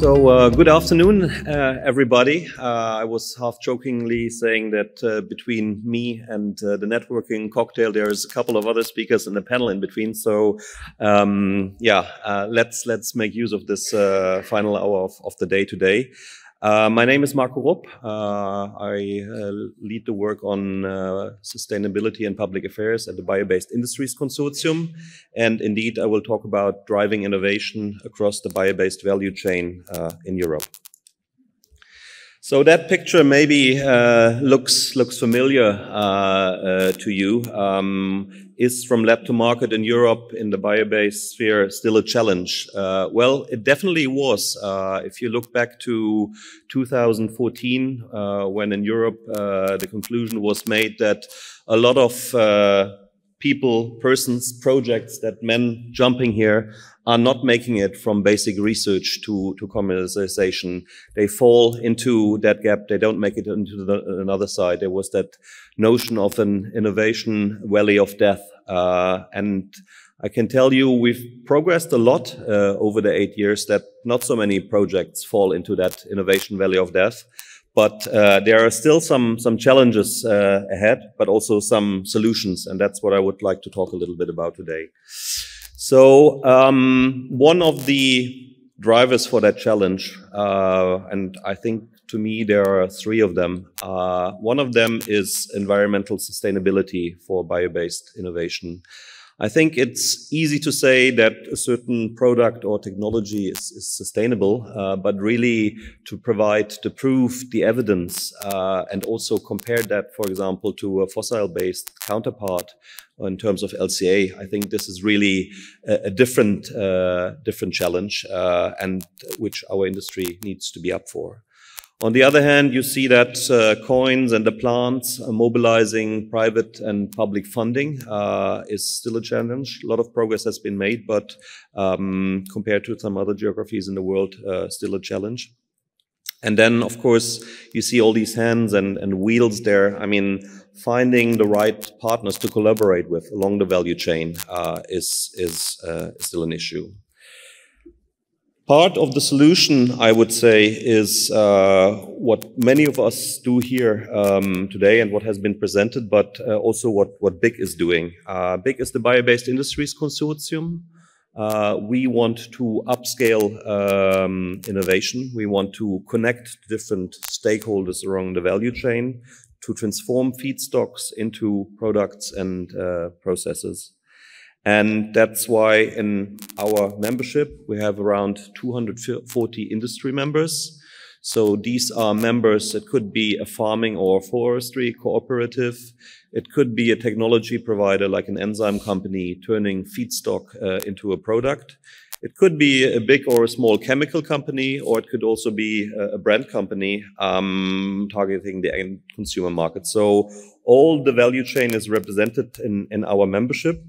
Good afternoon, everybody. I was half jokingly saying that between me and the networking cocktail, there's a couple of other speakers in the panel in between. Let's make use of this final hour of the day today. My name is Marco Rupp. I lead the work on sustainability and public affairs at the Bio-Based Industries Consortium. And indeed, I will talk about driving innovation across the bio-based value chain in Europe. So that picture maybe looks familiar to you. Is from lab to market in Europe in the bio-based sphere still a challenge? Well, it definitely was. If you look back to 2014, when in Europe the conclusion was made that a lot of people, persons, projects that men jumping here are not making it from basic research to commercialization. They fall into that gap. They don't make it into another side. There was that notion of an innovation valley of death. And I can tell you we've progressed a lot over the 8 years that not so many projects fall into that innovation valley of death. But there are still some challenges ahead, but also some solutions. And that's what I would like to talk a little bit about today. So one of the drivers for that challenge, and I think to me there are three of them. One of them is environmental sustainability for bio-based innovation. I think it's easy to say that a certain product or technology is sustainable, but really to provide the proof, the evidence, and also compare that, for example, to a fossil-based counterpart in terms of LCA, I think this is really a different challenge, and which our industry needs to be up for. On the other hand, you see that coins and the plants mobilizing private and public funding is still a challenge. A lot of progress has been made, but compared to some other geographies in the world, still a challenge. And then, of course, you see all these hands and wheels there. I mean, finding the right partners to collaborate with along the value chain is still an issue. Part of the solution, I would say, is what many of us do here today and what has been presented, but also what BIC is doing. BIC is the Bio-Based Industries Consortium. We want to upscale innovation. We want to connect different stakeholders along the value chain to transform feedstocks into products and processes. And that's why in our membership, we have around 240 industry members. So these are members, it could be a farming or forestry cooperative. It could be a technology provider like an enzyme company turning feedstock into a product. It could be a big or a small chemical company, or it could also be a brand company targeting the end consumer market. So all the value chain is represented in our membership.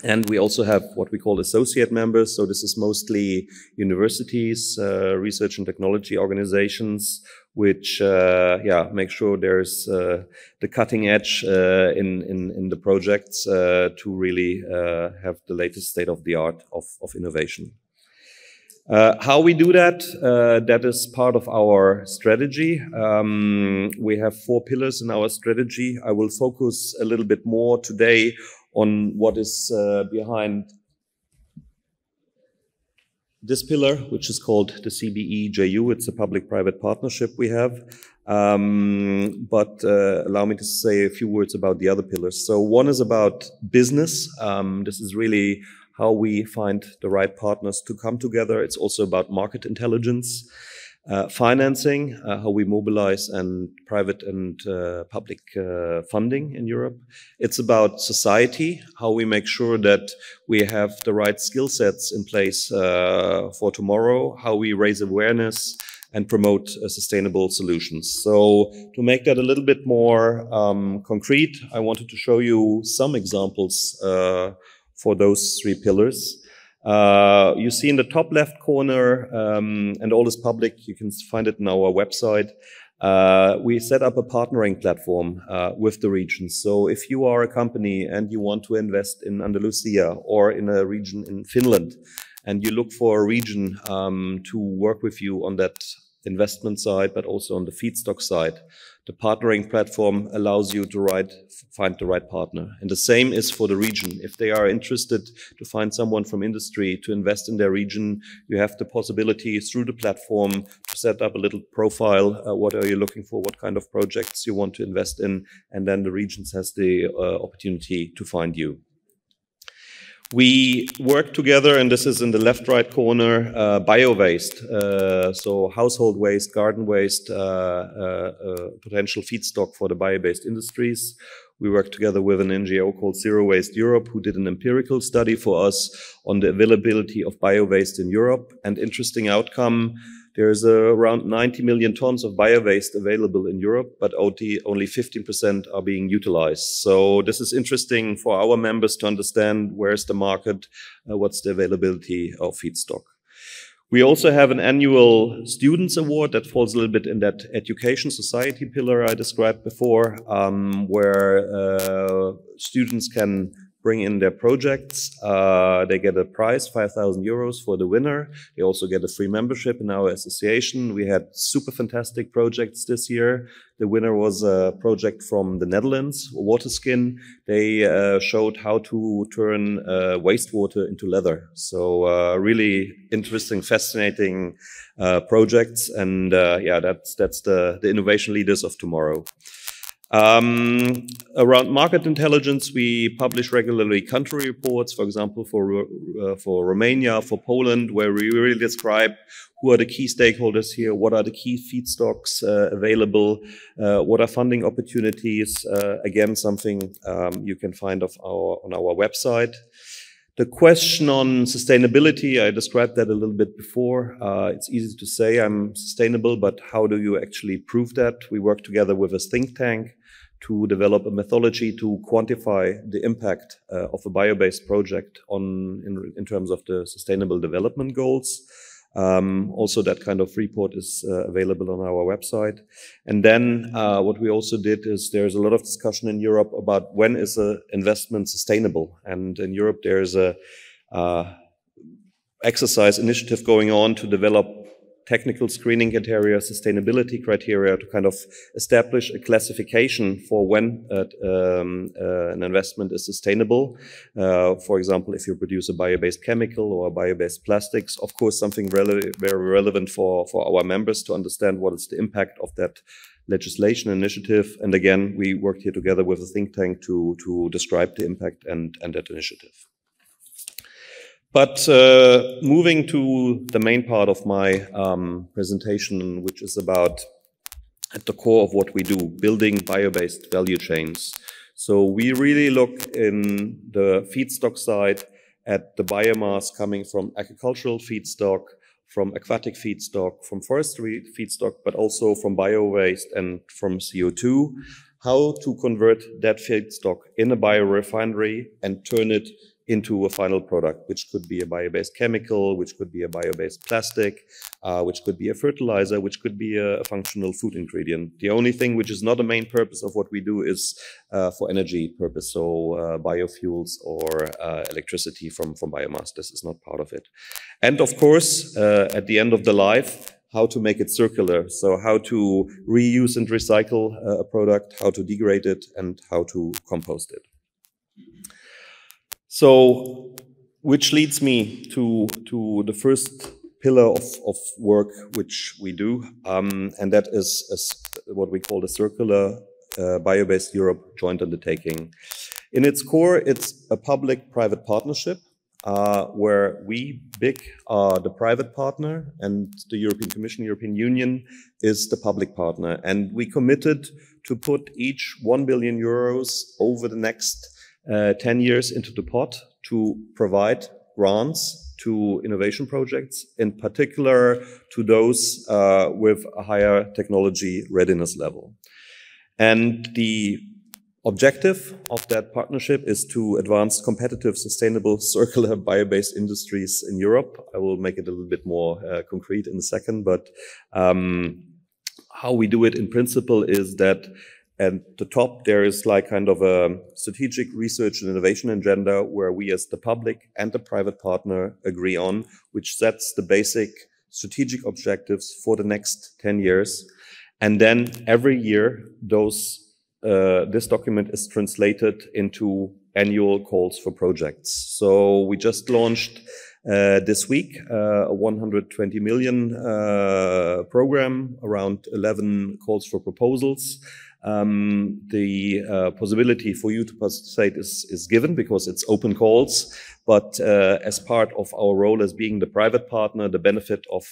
And we also have what we call associate members. So this is mostly universities, research and technology organizations, which make sure there's the cutting edge in the projects to really have the latest state of the art of innovation. How we do that, that is part of our strategy. We have 4 pillars in our strategy. I will focus a little bit more today on what is behind this pillar, which is called the CBE-JU. It's a public-private partnership we have. But allow me to say a few words about the other pillars. So one is about business. This is really how we find the right partners to come together. It's also about market intelligence. Financing, how we mobilize and private and public funding in Europe. It's about society, how we make sure that we have the right skill sets in place for tomorrow, how we raise awareness and promote sustainable solutions. So to make that a little bit more concrete, I wanted to show you some examples for those 3 pillars. You see in the top left corner, and all is public, you can find it on our website, we set up a partnering platform with the regions. So if you are a company and you want to invest in Andalusia or in a region in Finland, and you look for a region to work with you on that investment side, but also on the feedstock side, the partnering platform allows you to find the right partner. And the same is for the region. If they are interested to find someone from industry to invest in their region, you have the possibility through the platform to set up a little profile. What are you looking for? What kind of projects you want to invest in? And then the regions has the opportunity to find you. We work together, and this is in the left-right corner, bio-waste, so household waste, garden waste, potential feedstock for the bio-based industries. We work together with an NGO called Zero Waste Europe, who did an empirical study for us on the availability of bio-waste in Europe. And interesting outcome, there's around 90 million tons of bio-waste available in Europe, but only 15% are being utilized. So this is interesting for our members to understand where's the market, what's the availability of feedstock. We also have an annual Students Award that falls a little bit in that education society pillar I described before, where students can bring in their projects. They get a prize, 5,000 euros for the winner. They also get a free membership in our association. We had super fantastic projects this year. The winner was a project from the Netherlands, Waterskin. They showed how to turn wastewater into leather. So really interesting, fascinating projects. And yeah, that's the innovation leaders of tomorrow. Around market intelligence, we publish regularly country reports, for example, for Romania, for Poland, where we really describe who are the key stakeholders here, what are the key feedstocks available, what are funding opportunities, again, something you can find on our website. The question on sustainability, I described that a little bit before. It's easy to say I'm sustainable, but how do you actually prove that? We work together with a think tank to develop a methodology to quantify the impact of a bio-based project in terms of the sustainable development goals. Also, that kind of report is available on our website. And then what we also did is there's a lot of discussion in Europe about when is an investment sustainable. And in Europe, there's a exercise initiative going on to develop technical screening criteria, sustainability criteria to kind of establish a classification for when an investment is sustainable. For example, if you produce a bio-based chemical or bio-based plastics, of course, something very relevant for our members to understand what is the impact of that legislation initiative. And again, we worked here together with a think tank to describe the impact and that initiative. But moving to the main part of my presentation, which is about at the core of what we do, building bio-based value chains. So we really look in the feedstock side at the biomass coming from agricultural feedstock, from aquatic feedstock, from forestry feedstock, but also from bio-waste and from CO2. How to convert that feedstock in a biorefinery and turn it into a final product, which could be a bio-based chemical, which could be a bio-based plastic, which could be a fertilizer, which could be a functional food ingredient. The only thing which is not a main purpose of what we do is for energy purpose, so biofuels or electricity from biomass. This is not part of it. And of course, at the end of the life, how to make it circular. So how to reuse and recycle a product, how to degrade it, and how to compost it. So, which leads me to the first pillar of work which we do, and that is what we call the Circular Bio-Based Europe Joint Undertaking. In its core, it's a public-private partnership where we, BIC, are the private partner, and the European Commission, European Union is the public partner. And we committed to put each 1 billion euros over the next 10 years into the pot to provide grants to innovation projects, in particular to those with a higher technology readiness level. And the objective of that partnership is to advance competitive, sustainable, circular, bio-based industries in Europe. I will make it a little bit more concrete in a second, but how we do it in principle is that at the top, there is like kind of a strategic research and innovation agenda where we as the public and the private partner agree on, which sets the basic strategic objectives for the next 10 years. And then every year, this document is translated into annual calls for projects. So we just launched this week a 120 million program, around 11 calls for proposals. The possibility for you to participate is given because it's open calls, but as part of our role as being the private partner, the benefit of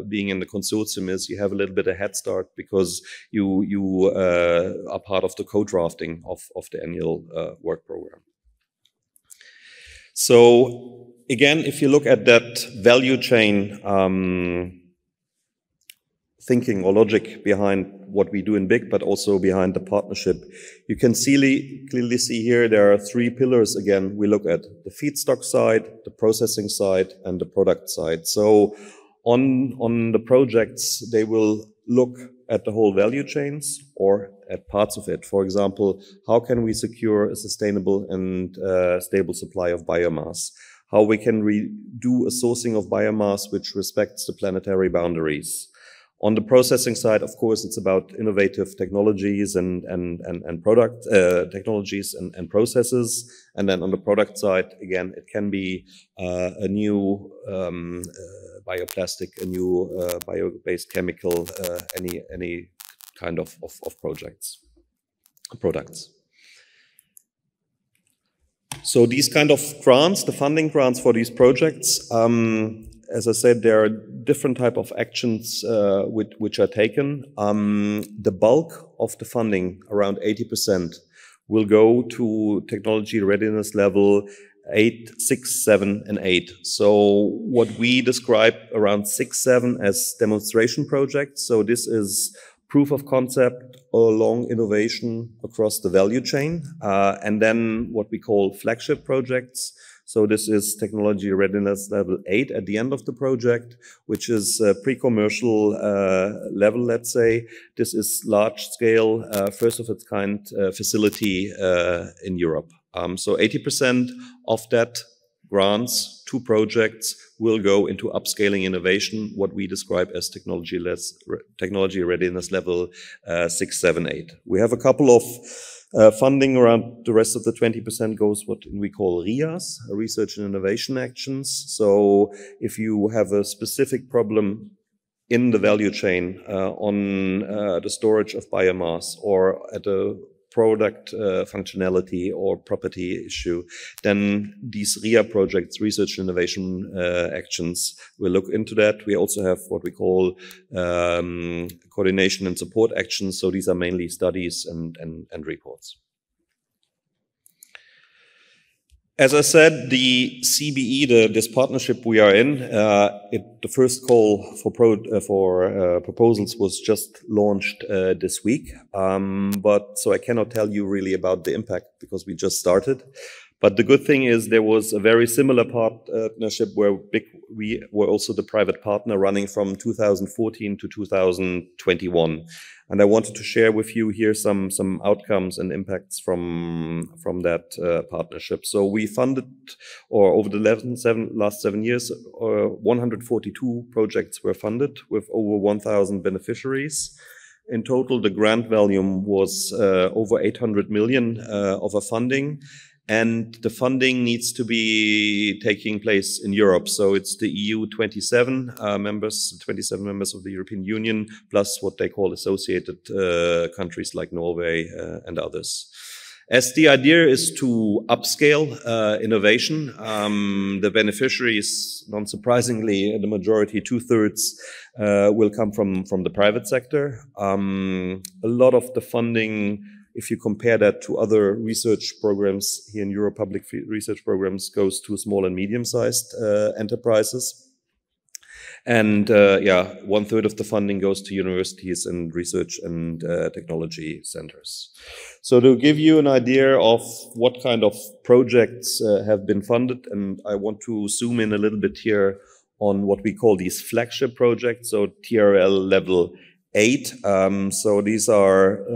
being in the consortium is you have a little bit of head start because you are part of the co-drafting of the annual work program. So again, if you look at that value chain thinking or logic behind what we do in BIC, but also behind the partnership, you can clearly see here there are three pillars. Again, we look at the feedstock side, the processing side, and the product side. So on the projects, they will look at the whole value chains or at parts of it. For example, how can we secure a sustainable and stable supply of biomass? How we can do a sourcing of biomass which respects the planetary boundaries. On the processing side, of course, it's about innovative technologies and product technologies and processes. And then on the product side, again, it can be a new bioplastic, a new bio-based chemical, any kind of products. So these kind of grants, the funding grants for these projects, as I said, there are different type of actions which are taken. The bulk of the funding, around 80%, will go to technology readiness level 8, 6, 7, and 8. So what we describe around 6, 7 as demonstration projects. So this is proof of concept along innovation across the value chain. And then what we call flagship projects. So this is technology readiness level 8 at the end of the project, which is pre-commercial level, let's say. This is large scale, first of its kind facility in Europe. So 80% of that grants to projects will go into upscaling innovation, what we describe as technology readiness level 6, 7, 8. We have a couple of funding around the rest of the 20% goes what we call RIAs, research and innovation actions. So if you have a specific problem in the value chain on the storage of biomass or at a product functionality or property issue, then these RIA projects, research and innovation actions, will look into that. We also have what we call coordination and support actions. So these are mainly studies and reports. As I said, the CBE, this partnership we are in, the first call for proposals was just launched this week. But so I cannot tell you really about the impact because we just started. But the good thing is there was a very similar partnership where we were also the private partner running from 2014 to 2021. And I wanted to share with you here some outcomes and impacts from that partnership. So we funded, or over the last 7 years, 142 projects were funded with over 1,000 beneficiaries. In total, the grant volume was over 800 million of a funding. And the funding needs to be taking place in Europe. So it's the EU 27 members, 27 members of the European Union, plus what they call associated countries like Norway and others. As the idea is to upscale innovation, the beneficiaries, non-surprisingly, the majority, 2/3, will come from the private sector. A lot of the funding, if you compare that to other research programs here in Europe, public research programs, goes to small and medium-sized enterprises. And 1/3 of the funding goes to universities and research and technology centers. So to give you an idea of what kind of projects have been funded, and I want to zoom in a little bit here on what we call these flagship projects, so TRL level 8. So these are,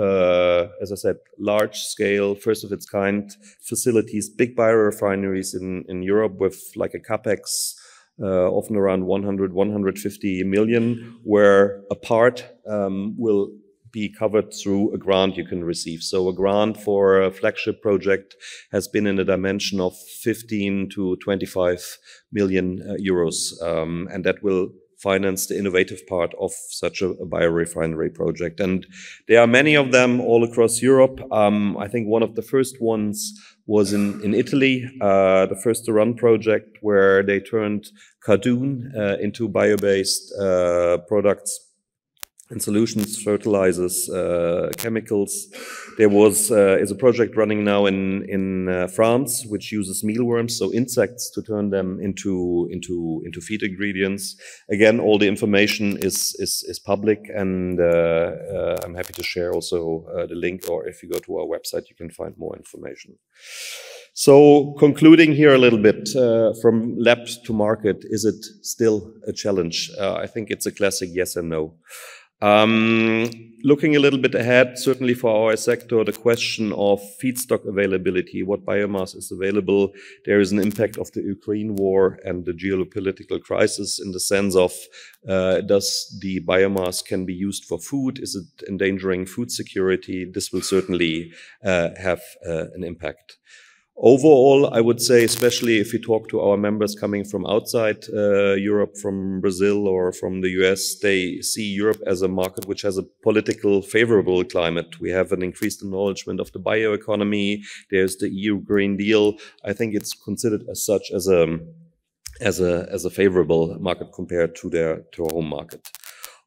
as I said, large-scale, first of its kind facilities, big biorefineries in Europe with like a capex often around 100, 150 million, where a part will be covered through a grant you can receive. So a grant for a flagship project has been in a dimension of 15 to 25 million euros, and that will finance the innovative part of such a biorefinery project. And there are many of them all across Europe. I think one of the first ones was in Italy, the First to Run project, where they turned cardoon into bio-based products and solutions, fertilizers, chemicals. There is a project running now in France, which uses mealworms, so insects, to turn them into feed ingredients. Again, all the information is public, and I'm happy to share also the link, or if you go to our website, you can find more information. So concluding here a little bit, from lab to market, is it still a challenge? I think it's a classic yes and no. Looking a little bit ahead, certainly for our sector, the question of feedstock availability, what biomass is available, there is an impact of the Ukraine war and the geopolitical crisis in the sense of, does the biomass can be used for food? Is it endangering food security? This will certainly have an impact. Overall, I would say, especially if you talk to our members coming from outside Europe, from Brazil or from the US, they see Europe as a market which has a political favorable climate. We have an increased acknowledgement of the bioeconomy. There's the EU Green Deal. I think it's considered as such as a favorable market compared to our home market.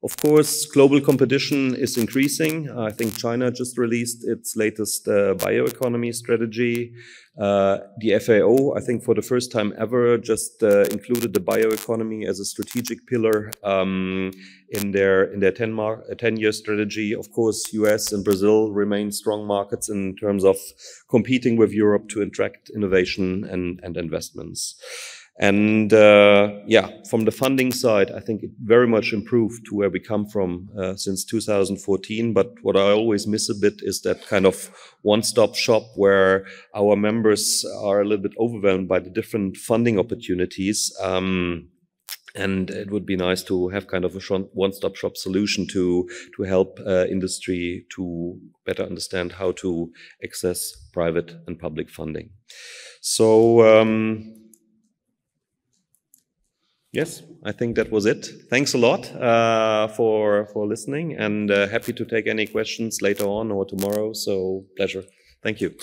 Of course, global competition is increasing. I think China just released its latest bioeconomy strategy. The FAO, I think for the first time ever, just included the bioeconomy as a strategic pillar in their 10-year strategy. Of course, US and Brazil remain strong markets in terms of competing with Europe to attract innovation and investments. And yeah, from the funding side, I think it very much improved to where we come from since 2014. But what I always miss a bit is that kind of one-stop shop where our members are a little bit overwhelmed by the different funding opportunities. And it would be nice to have kind of a one-stop shop solution to help industry to better understand how to access private and public funding. So, yes, I think that was it. Thanks a lot for listening, and happy to take any questions later on or tomorrow. So pleasure. Thank you.